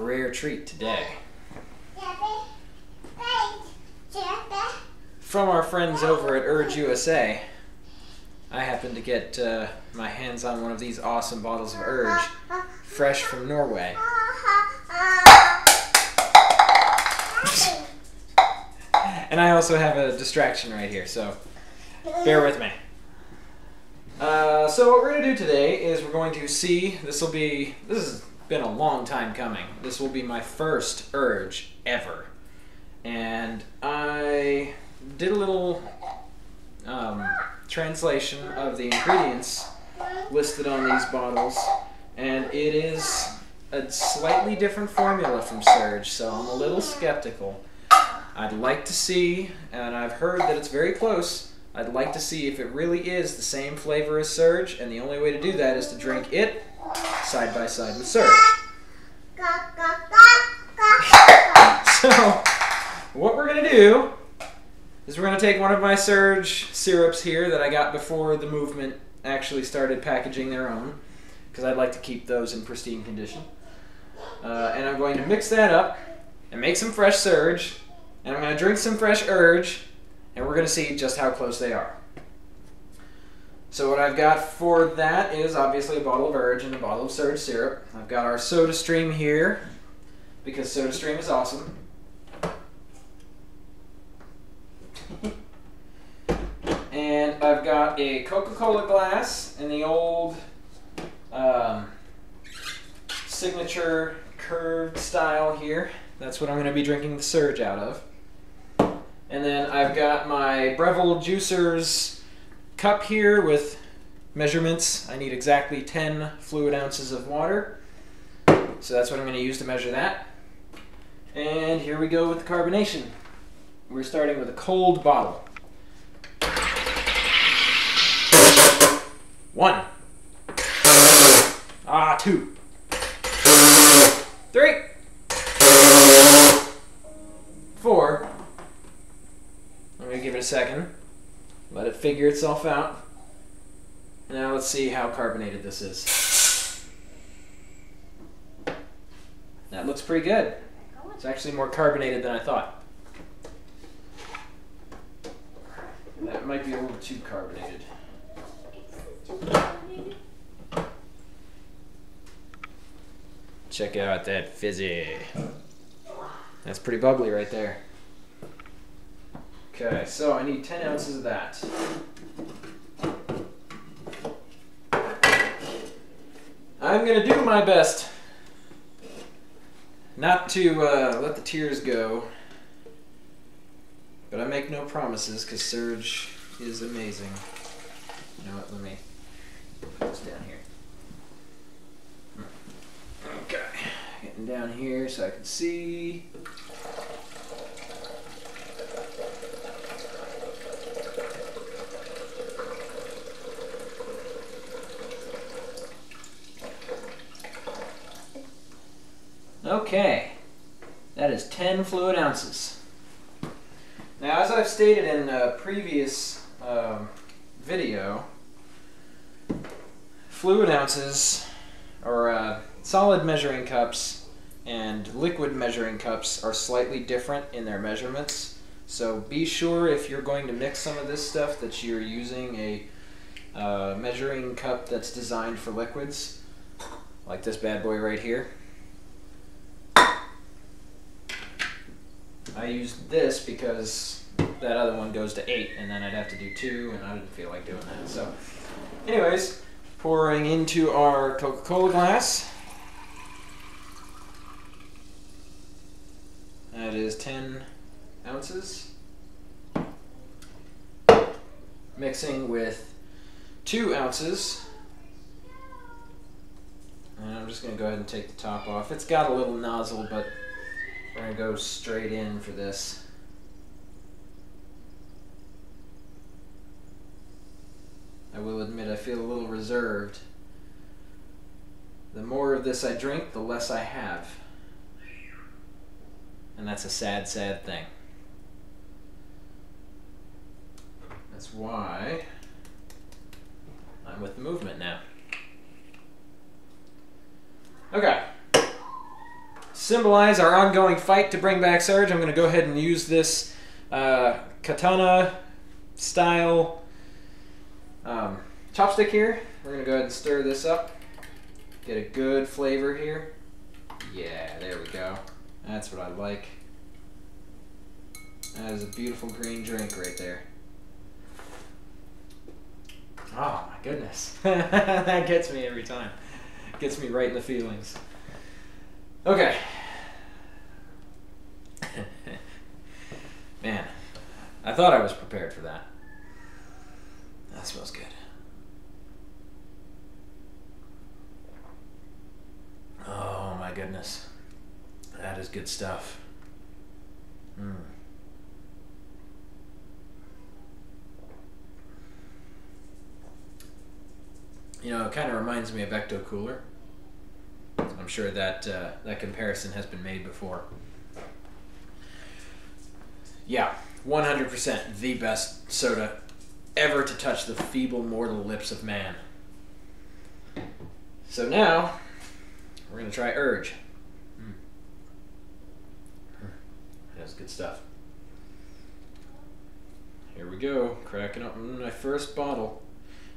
rare treat today. From our friends over at Urge USA, I happened to get my hands on one of these awesome bottles of Urge, fresh from Norway. And I also have a distraction right here, so bear with me. So what we're going to do today is we're going to see, this has been a long time coming. This will be my first Urge ever. And I did a little translation of the ingredients listed on these bottles, and it is a slightly different formula from Surge, so I'm a little skeptical. I'd like to see, and I've heard that it's very close, I'd like to see if it really is the same flavor as Surge, and the only way to do that is to drink it side by side with Surge. So, what we're going to do is we're going to take one of my Surge syrups here that I got before the movement actually started packaging their own, because I'd like to keep those in pristine condition. And I'm going to mix that up and make some fresh Surge, and I'm going to drink some fresh Urge, and we're going to see just how close they are. So what I've got for that is obviously a bottle of Urge and a bottle of Surge syrup. I've got our SodaStream here, because SodaStream is awesome. And I've got a Coca-Cola glass in the old signature curved style here. That's what I'm going to be drinking the Surge out of. And then I've got my Breville Juicers cup here with measurements. I need exactly 10 fluid ounces of water. So that's what I'm going to use to measure that. And here we go with the carbonation. We're starting with a cold bottle. 1. 2. 3. 4. I'm going to give it a second. Let it figure itself out. Now let's see how carbonated this is. That looks pretty good. It's actually more carbonated than I thought. That might be a little too carbonated. Check out that fizzy. That's pretty bubbly right there. Okay, so I need 10 ounces of that. I'm going to do my best not to let the tears go, but I make no promises because Surge is amazing. You know what, let me put this down here. Okay, getting down here so I can see. Okay, that is 10 fluid ounces. Now, as I've stated in a previous video, fluid ounces, or solid measuring cups and liquid measuring cups are slightly different in their measurements. So be sure if you're going to mix some of this stuff that you're using a measuring cup that's designed for liquids, like this bad boy right here. I used this because that other one goes to 8, and then I'd have to do 2, and I didn't feel like doing that. So, anyways, pouring into our Coca-Cola glass. That is 10 ounces. Mixing with 2 ounces. And I'm just going to go ahead and take the top off. It's got a little nozzle, but we're going to go straight in for this. I will admit I feel a little reserved. The more of this I drink, the less I have. And that's a sad, sad thing. That's why I'm with the movement now. Okay. symbolize our ongoing fight to bring back Surge, I'm going to go ahead and use this katana style chopstick here. We're going to go ahead and stir this up. Get a good flavor here. Yeah, there we go. That's what I like. That is a beautiful green drink right there. Oh my goodness. That gets me every time. Gets me right in the feelings. Okay. Man, I thought I was prepared for that. That smells good. Oh my goodness. That is good stuff. Mm. You know, it kind of reminds me of Ecto Cooler. I'm sure that that comparison has been made before. Yeah, 100% the best soda ever to touch the feeble mortal lips of man. So now, we're going to try Urge. That's good stuff. Here we go, cracking open my first bottle.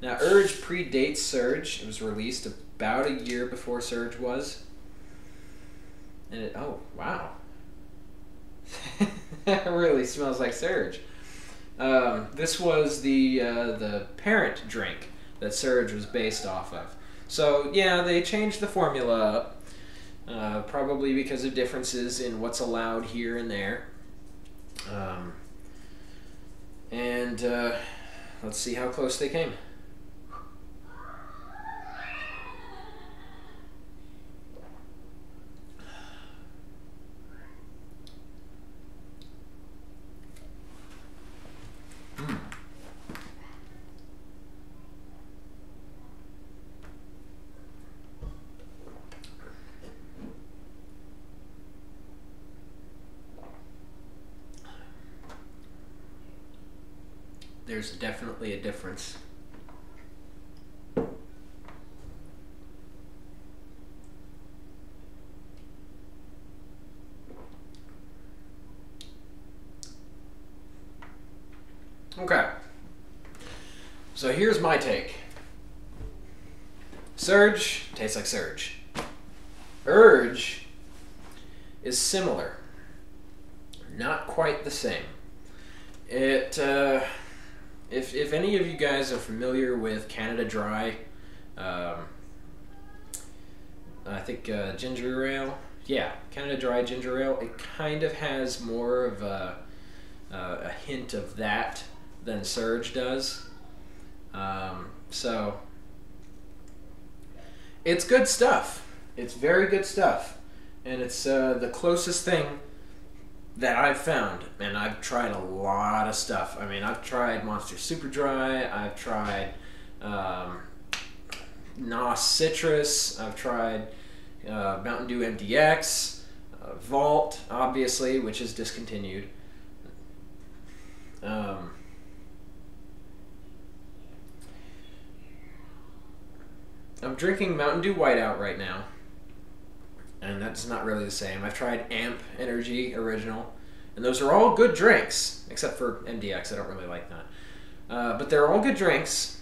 Now, Urge predates Surge. It was released about a year before Surge was. And it, oh, wow. That really smells like Surge. This was the parent drink that Surge was based off of. So, yeah, they changed the formula up, probably because of differences in what's allowed here and there. Let's see how close they came. There's definitely a difference. Okay. So here's my take. Surge tastes like Surge. Urge is similar. Not quite the same. It, if any of you guys are familiar with Canada Dry, I think ginger ale, yeah, Canada Dry ginger ale, it kind of has more of a hint of that than Surge does. So it's good stuff. It's very good stuff, and it's the closest thing that I've found, and I've tried a lot of stuff. I mean, I've tried Monster Super Dry, I've tried NOS Citrus, I've tried Mountain Dew MDX, Vault, obviously, which is discontinued. I'm drinking Mountain Dew Whiteout right now, and that's not really the same. I've tried Amp Energy Original, and those are all good drinks, except for MDX. I don't really like that. But they're all good drinks.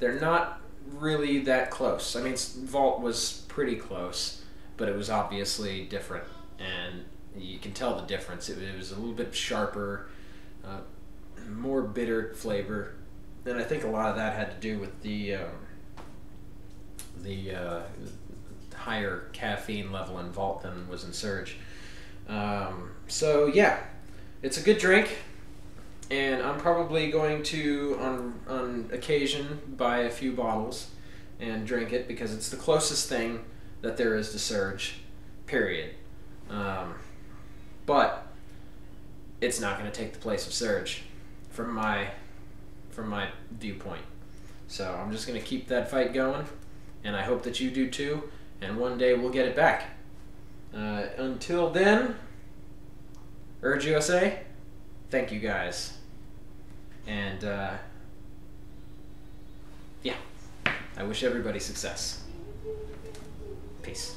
They're not really that close. I mean, Vault was pretty close, but it was obviously different, and you can tell the difference. It was a little bit sharper, more bitter flavor, and I think a lot of that had to do with the higher caffeine level in Vault than was in Surge. So yeah, it's a good drink, and I'm probably going to, on occasion, buy a few bottles and drink it because it's the closest thing that there is to Surge, period. But it's not going to take the place of Surge from my viewpoint. So I'm just going to keep that fight going, and I hope that you do too, and one day we'll get it back. Until then, Urge USA, thank you guys. And yeah, I wish everybody success. Peace.